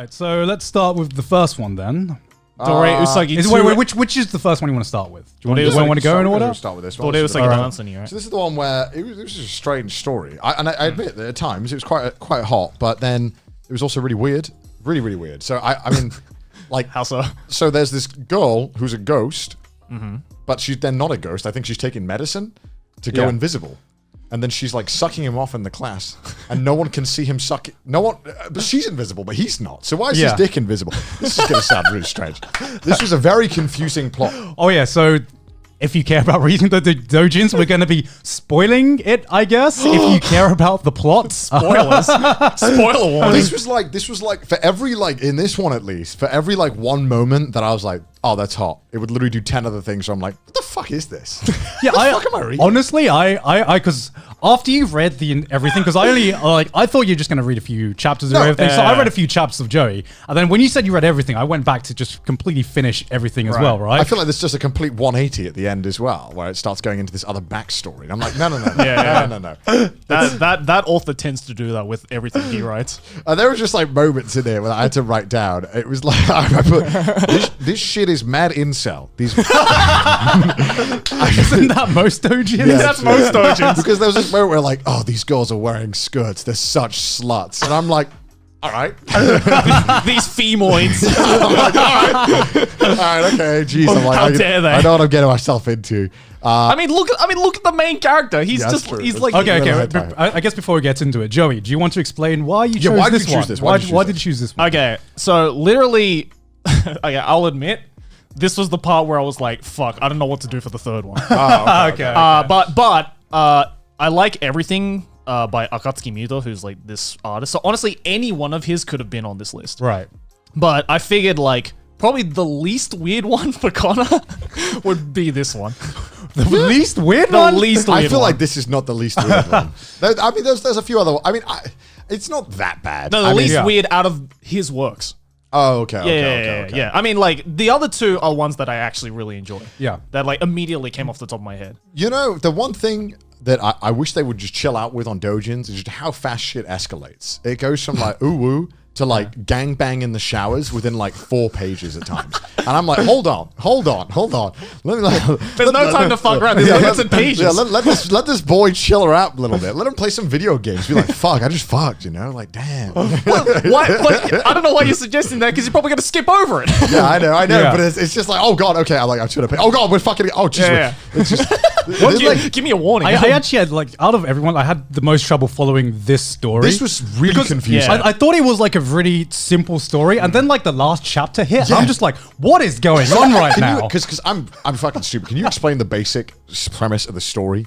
Right, so let's start with the first one then. Dorei Usagi. Which is the first one you want to start with? Do you want to go in We're order? gonna start with this one. Dorei Usagi dancing, right? So this is the one where it was just a strange story. I admit that at times it was quite hot, but then it was also really weird, really weird. So I mean, like How so? So there's this girl who's a ghost, but she's then not a ghost. I think she's taking medicine to go invisible. And then she's like sucking him off in the class, and no one can see him suck. No one, but she's invisible, but he's not. So why is his dick invisible? This is going to sound really strange. This was a very confusing plot. Oh yeah, so if you care about reading the doujins, we're going to be spoiling it, I guess. If you care about the plot, Spoilers. Spoiler warning. This was like for every in this one at least, for every one moment that I was like, oh, that's hot. It would literally do 10 other things. So I'm like, what the fuck is this? Yeah, what the fuck am I reading? Honestly, because after you've read everything, because I only I thought you were just going to read a few chapters of everything. So I read a few chapters of Joey, and then when you said you read everything, I went back to just completely finish everything as well. Right? I feel like there's just a complete 180 at the end as well, where it starts going into this other backstory. And I'm like, no. No. That author tends to do that with everything he writes. There were just moments in there where I had to write down. It was like, I put, this shit is mad incel. These Isn't that most doujins? Yeah, That's most doujins. Because there was this moment where oh, these girls are wearing skirts. They're such sluts. And I'm like, all right. These femoids. I'm like, all right, okay. Jeez, I'm like, How dare they? I know what I'm getting myself into. I mean, look at the main character. He's he's like Okay. I guess before we get into it, Joey, do you want to explain why you chose why did this you choose one? this? Why did you choose this one? Okay, so literally, okay, I'll admit, this was the part where I was like, fuck, I don't know what to do for the third one. Okay. But I like everything by Akatsuki Miuto, who's like this artist. So honestly, any one of his could have been on this list. Right. But I figured probably the least weird one for Connor would be this one. The least weird one? The least weird one. I feel like this is not the least weird one. I mean, there's a few other. I mean, it's not that bad. No, the least weird out of his works. Oh, okay. Yeah. I mean, the other two are ones that I actually really enjoy. Yeah. That immediately came off the top of my head. You know, the one thing that I wish they would just chill out with on doujins is just how fast shit escalates. It goes from ooh woo to gangbang in the showers within 4 pages at times. And I'm like, hold on. Let me There's no time to fuck around. There's limits and pages. Yeah, let this boy chill her out a little bit. Let him play some video games. Be like, fuck, I just fucked, damn. Why? I don't know why you're suggesting that, because you're probably going to skip over it. Yeah, I know, Yeah. but it's just oh god, okay, I'm trying to pay. Oh god, we're fucking. Oh jeez, Yeah. it's just. Give me a warning. I actually had out of everyone, I had the most trouble following this story. This was really confusing. Yeah. I thought it was a really simple story, and then the last chapter hit. I'm just like, what is going on right now? Because I'm fucking stupid. Can you explain the basic premise of the story?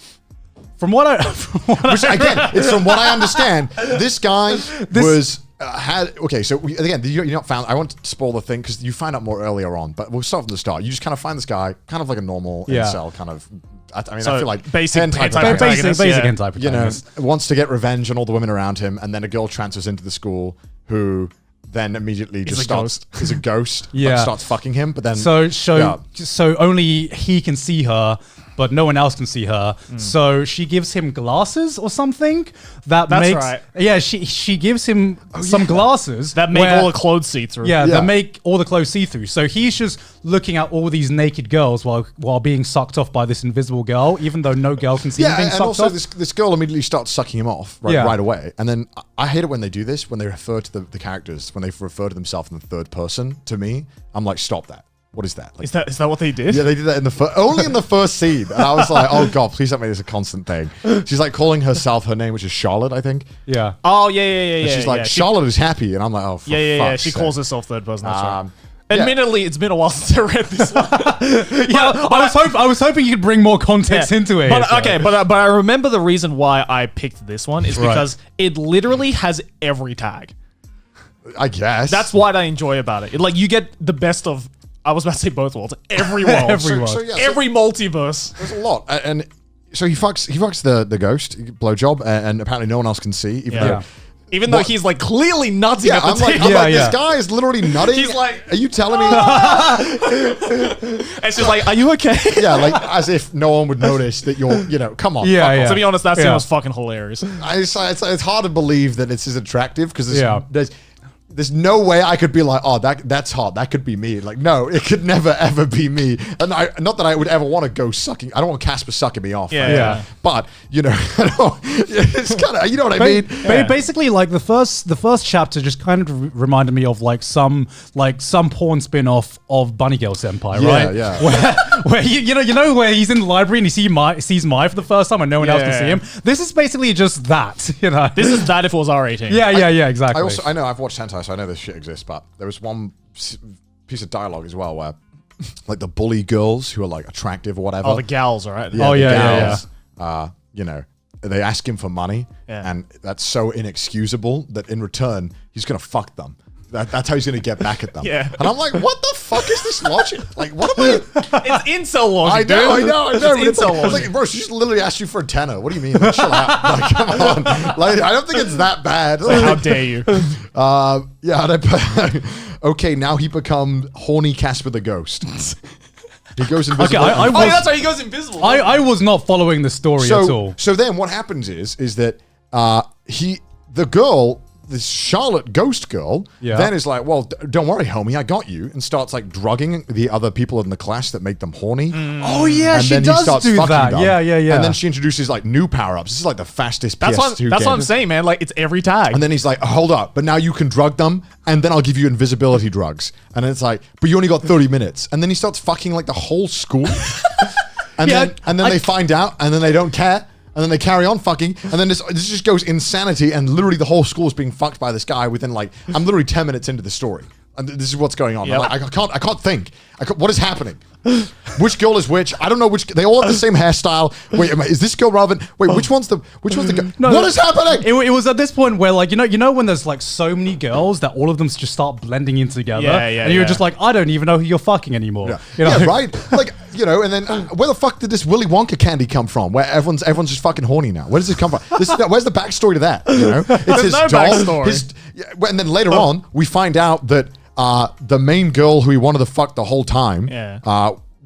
From what I Again, it's from what I understand. This guy was okay. So again, you're not found. I won't spoil the thing because you find out more earlier on. But we'll start from the start. You just kind of find this guy, kind of like a normal incel kind of. I feel like basic hentai protagonist, basic yeah. hentai protagonist. wants to get revenge on all the women around him, and then a girl transfers into the school who then immediately is a ghost, Yeah. but starts fucking him. But then So only he can see her, but no one else can see her. So she gives him glasses or something that That's makes right. Yeah, she gives him some glasses That make all the clothes see through. Yeah, Yeah. that make all the clothes see through. So he's just looking at all these naked girls while being sucked off by this invisible girl, even though no girl can see him being and sucked also off. this girl immediately starts sucking him off right away. And then I hate it when they do this, when they refer to the characters, when they refer to themselves in the third person. To me, I'm like, stop that. What is that? Is that what they did? Yeah, they did that in only in the first scene. And I was like, oh god, please don't make this a constant thing. She's calling herself her name, which is Charlotte, I think. Yeah. Oh yeah. And she's like, Charlotte is happy, and I'm like, oh, for fuck's She sake. calls herself third person. That's right. Yeah. Admittedly, it's been a while since I read this one. I was hoping you could bring more context into it. But I remember the reason why I picked this one is because it literally has every tag. I guess That's what I enjoy about it. You get the best of. I was about to say both worlds. Every world. Every world. Every multiverse. There's a lot, and so he fucks the ghost blowjob, and apparently no one else can see, Even though he's clearly nutting at the I'm like, table. this guy is literally nutting. He's like, are you telling me? and she's like, are you okay? Yeah, as if no one would notice that you're, come on. Yeah, yeah. To be honest, that scene was fucking hilarious. It's hard to believe that it's as attractive because there's there's no way I could be like, oh, that's hot. That could be me. Like, no, it could never ever be me. And not that I would ever want to go sucking. I don't want Casper sucking me off. Yeah. But you know, it's kind of, you know what I mean. Basically, like the first chapter just kind of reminded me of like some porn spin-off of Bunny Girl Senpai, right? Yeah. Where you know where he's in the library and he sees Mai for the first time and no one else can see him. This is basically just that, you know. This is that if it was R18. Yeah, exactly. I know I've watched hentai, so I know this shit exists. But there was one piece of dialogue as well where, like, the bully girls who are like attractive or whatever. Oh, the gals, right? Yeah, the gals, you know, they ask him for money, and that's so inexcusable that in return he's gonna fuck them. That's how he's gonna get back at them. Yeah. And I'm like, what the fuck is this logic? Like, what am I? It's incel logic, I dude. know. It's incel It's logic. like, bro, she just literally asked you for a tenner. What do you mean? Like, chill out. Like, come on. Like, I don't think it's that bad. Like, how dare you? Okay, now he become horny Casper the Ghost. He goes invisible. Okay, I was- that's why he goes invisible. I was not following the story at all. So then what happens is that the girl, this Charlotte ghost girl, then is like, well, don't worry, homie, I got you, and starts like drugging the other people in the class that make them horny. Oh yeah, And she then he does starts do fucking that. them. Yeah. And then she introduces like new power-ups. This is like the fastest That's PS2 what game. I'm saying, man. Like, it's every tag. And then he's like, hold up, but now you can drug them, and then I'll give you invisibility drugs. And it's like, but you only got 30 minutes. And then he starts fucking like the whole school. And then they find out, and then they don't care. And then they carry on fucking, and then this just goes insanity, and literally the whole school is being fucked by this guy within like, I'm literally 10 minutes into the story. And this is what's going on. Yep. Like, I can't think. What is happening? Which girl is which? I don't know which. They all have the same hairstyle. Wait, is this girl relevant? Wait, which one's the girl? What is happening? It was at this point where, like, you know when there's like so many girls that all of them just start blending in together, and you're just like, I don't even know who you're fucking anymore. Yeah, You know? right. Like, you know, and then where the fuck did this Willy Wonka candy come from? Where everyone's just fucking horny now. Where does this come from? Where's the backstory to that? You know, it's his no doll. backstory. And then later on, we find out that the main girl who he wanted to fuck the whole time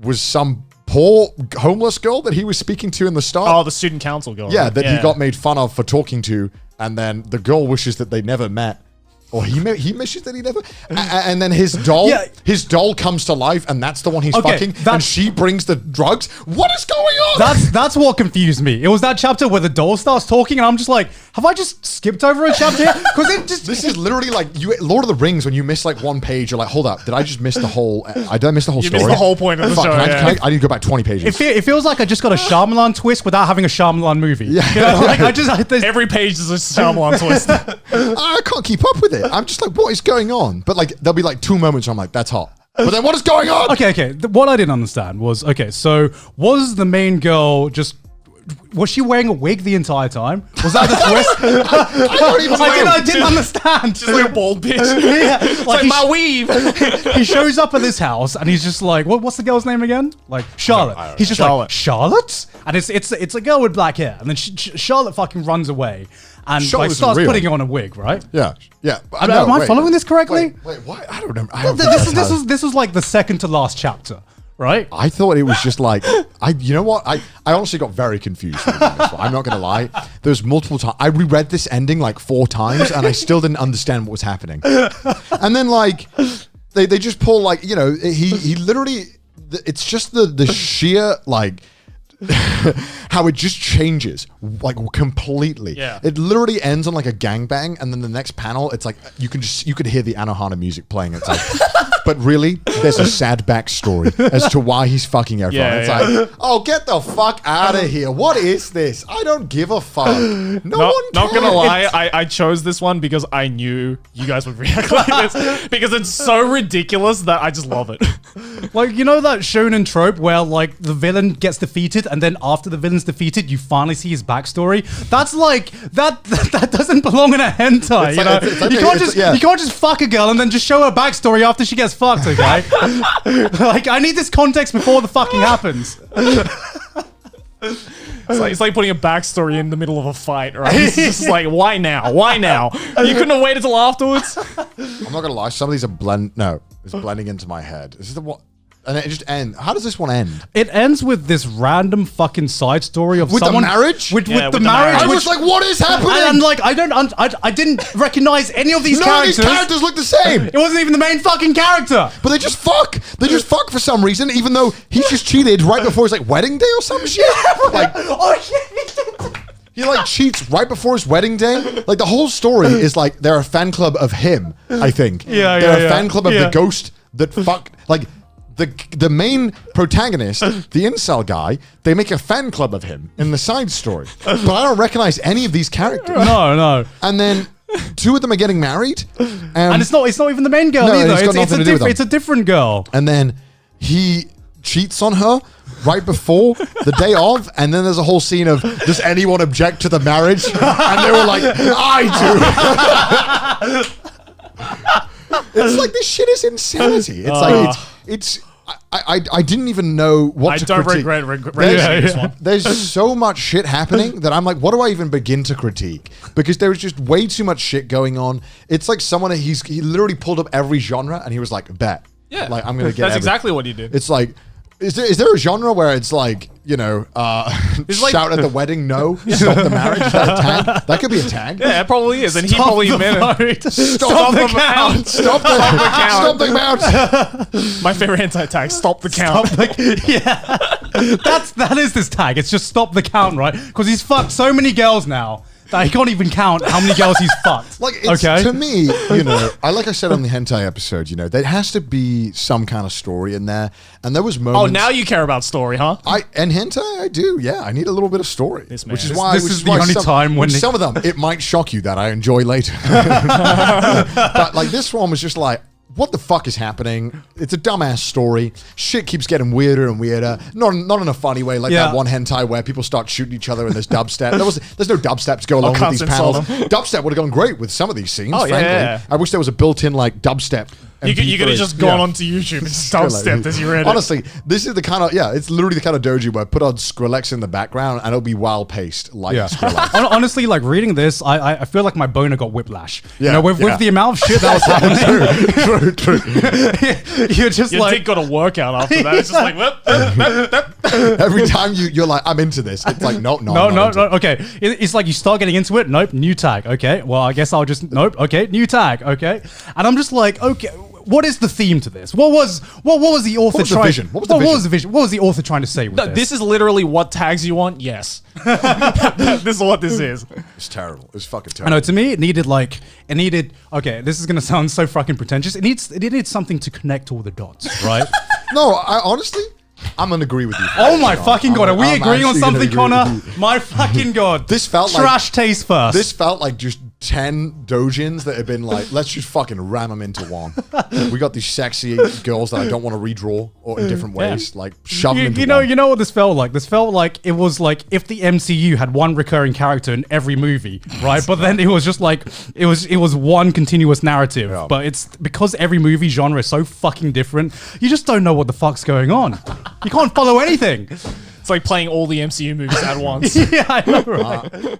was some poor homeless girl that he was speaking to in the start. Oh, the student council girl. Yeah, right? that he got made fun of for talking to, and then the girl wishes that they never met. Or he wishes that he never, and then his doll comes to life, and that's the one he's fucking, and she brings the drugs. What is going on? That's what confused me. It was that chapter where the doll starts talking, and I'm just like, have I just skipped over a chapter here? Because it just this is literally like Lord of the Rings. When you miss like one page, you're like, hold up, did I just miss the whole? Did I miss the whole story? Missed the whole point of the Fuck, show. I need to go back 20 pages. it feels like I just got a Shyamalan twist without having a Shyamalan movie. Yeah. You know, like Every page is a Shyamalan twist. I can't keep up with it. I'm just like, what is going on? But like, there'll be like 2 moments where I'm like, that's hot. But then what is going on? Okay. What I didn't understand was, so was the main girl was she wearing a wig the entire time? Was that the twist? I didn't understand. Just like a bald bitch. Yeah, It's like my weave. He shows up at this house and he's just like, what's the girl's name again? Like Charlotte. He's just like, Charlotte? And it's a girl with black hair. And then Charlotte fucking runs away and like starts putting on a wig, right? Yeah. Am I following this correctly? Wait, what? I don't know. This was like the second to last chapter. Right? I thought it was just like, you know what? I honestly got very confused. I'm not going to lie. There's multiple times. I reread this ending like 4 times and I still didn't understand what was happening. And then like, they just pull like, you know, he literally, it's just the sheer like, how it just changes like completely. Yeah. It literally ends on like a gangbang, and then the next panel, it's like you could hear the Anohana music playing. It's like, but really, there's a sad backstory as to why he's fucking everyone. It's like, oh, get the fuck out of here! What is this? I don't give a fuck. No one cares. Not gonna lie, I chose this one because I knew you guys would react like this because it's so ridiculous that I just love it. Like, you know that shonen trope where like the villain gets defeated and then after the villain's defeated, you finally see his backstory? That's like, that doesn't belong in a hentai, you know? You can't just fuck a girl and then just show her backstory after she gets fucked, okay? Like, I need this context before the fucking happens. It's like putting a backstory in the middle of a fight, right? It's just like, why now? Why now? You couldn't have waited till afterwards? I'm not gonna lie. Some of these are it's blending into my head. This is the what. And then it just ends. How does this one end? It ends with this random fucking side story of With someone the marriage? With Yeah, the with the marriage. marriage. I was like, what is happening? And I'm like, I didn't recognize any of these None characters. of these characters look the same. It wasn't even the main fucking character. But they just fuck. They just fuck for some reason, even though he's just cheated right before his like wedding day or some shit. Like, he like cheats right before his wedding day. Like the whole story is like they're a fan club of him. I think. Yeah, They're yeah, a fan club of yeah. the ghost that fuck like. The main protagonist, the incel guy, they make a fan club of him in the side story. But I don't recognize any of these characters. No. And then 2 of them are getting married. And it's not even the main girl No, either. it's got nothing to do with them. It's a different girl. And then he cheats on her right before the day of, and then there's a whole scene of, does anyone object to the marriage? And they were like, I do. It's like, this shit is insanity. It's like, it's I didn't even know what to critique. I don't regret this one. There's so much shit happening that I'm like, what do I even begin to critique? Because there was just way too much shit going on. It's like someone, he literally pulled up every genre and he was like, bet. Yeah. Like, I'm going to get That's every- exactly what he did. It's like, is there a genre where it's like, you know, like- shout at the wedding, no, stop the marriage? Is that a tag? That could be a tag. Yeah, it probably is. And he probably meant it. Stop the count. Stop the count. Stop the count. My favorite anti-tag, stop the count. That is this tag. It's just stop the count, right? Because he's fucked so many girls now that he can't even count how many girls he's fucked. Like, it's, to me, you know, like I said on the hentai episode, you know, there has to be some kind of story in there. And there was moments. Oh, now you care about story, huh? And hentai, I do. Yeah, I need a little bit of story. This man. Which is This- why this is the only time when some of them it might shock you that I enjoy later. But like this one was just like, what the fuck is happening? It's a dumbass story. Shit keeps getting weirder and weirder. Not in a funny way, like that one hentai where people start shooting each other and there's dubstep. There's no dubstep to go along with these panels. Dubstep would have gone great with some of these scenes, frankly. yeah. I wish there was a built-in like dubstep. You could have MP3. just gone onto YouTube and just dubstepped as you read it. Honestly, this is the kind of, it's literally the kind of doji where I put on Skrillex in the background and it'll be well paced like Skrillex. Honestly, like reading this, I feel like my boner got whiplash. Yeah, you know, with the amount of shit that was happening. True. You're just Your like, dick got a workout after that. It's just like, whoop. Every time you're like, I'm into this. It's like, no. no. Okay, it's like you start getting into it. Nope, new tag. Okay, well, I guess I'll just Okay, new tag. Okay, and I'm just like, okay. What is the theme to this? What was the author was the trying? vision? What was the vision? What was the author trying to say with this? This is literally what tags you want? Yes. This is what this is. It's terrible. It's fucking I terrible. know. To me, it needed. Okay, this is gonna sound so fucking pretentious. It needed something to connect all the dots, right? No, I honestly, I'm gonna agree with you. Oh my fucking god, are we I'm agreeing on actually gonna something, agree Connor? with you. My fucking god. This felt like- trash taste first. This felt like just 10 doujins that have been like, let's just fucking ram them into one. We got these sexy girls that I don't want to redraw or in different ways, like shove them into one. You know what this felt like? This felt like it was like if the MCU had one recurring character in every movie, right? But then it was just like it was one continuous narrative. Yeah. But it's because every movie genre is so fucking different, you just don't know what the fuck's going on. You can't follow anything. It's like playing all the MCU movies at once. Yeah, I know, right?